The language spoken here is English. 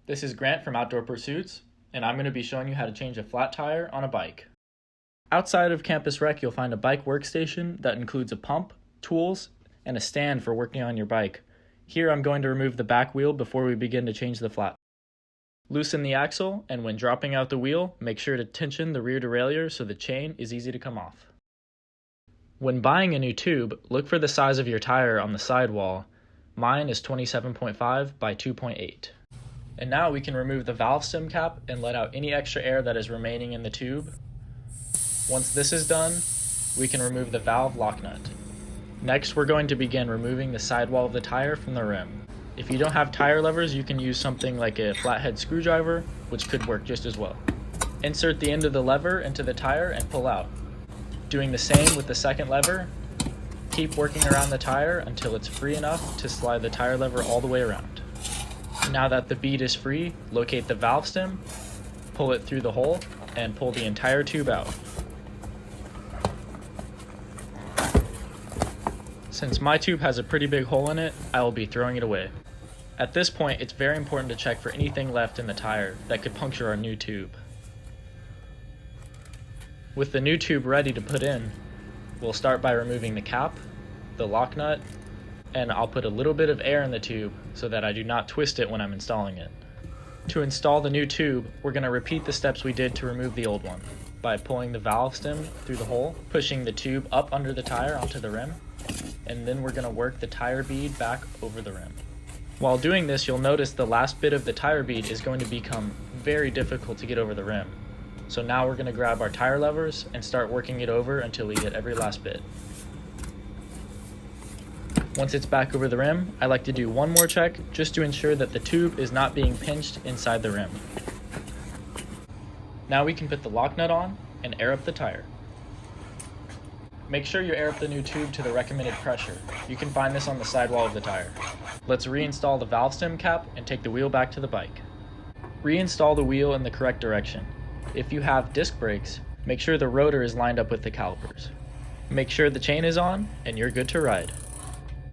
This is Grant from Outdoor Pursuits, and I'm going to be showing you how to change a flat tire on a bike. Outside of Campus Rec, you'll find a bike workstation that includes a pump, tools, and a stand for working on your bike. Here I'm going to remove the back wheel before we begin to change the flat. Loosen the axle, and when dropping out the wheel, make sure to tension the rear derailleur so the chain is easy to come off. When buying a new tube, look for the size of your tire on the sidewall. Mine is 27.5 by 2.8. And now we can remove the valve stem cap and let out any extra air that is remaining in the tube. Once this is done, we can remove the valve lock nut. Next, we're going to begin removing the sidewall of the tire from the rim. If you don't have tire levers, you can use something like a flathead screwdriver, which could work just as well. Insert the end of the lever into the tire and pull out. Doing the same with the second lever. Keep working around the tire until it's free enough to slide the tire lever all the way around. Now that the bead is free, locate the valve stem, pull it through the hole, and pull the entire tube out. Since my tube has a pretty big hole in it, I will be throwing it away. At this point, it's very important to check for anything left in the tire that could puncture our new tube. With the new tube ready to put in, we'll start by removing the cap, the lock nut, and I'll put a little bit of air in the tube so that I do not twist it when I'm installing it. To install the new tube, we're going to repeat the steps we did to remove the old one by pulling the valve stem through the hole, pushing the tube up under the tire onto the rim, and then we're going to work the tire bead back over the rim. While doing this, you'll notice the last bit of the tire bead is going to become very difficult to get over the rim. So now we're going to grab our tire levers and start working it over until we get every last bit. Once it's back over the rim, I like to do one more check just to ensure that the tube is not being pinched inside the rim. Now we can put the lock nut on and air up the tire. Make sure you air up the new tube to the recommended pressure. You can find this on the sidewall of the tire. Let's reinstall the valve stem cap and take the wheel back to the bike. Reinstall the wheel in the correct direction. If you have disc brakes, make sure the rotor is lined up with the calipers. Make sure the chain is on and you're good to ride.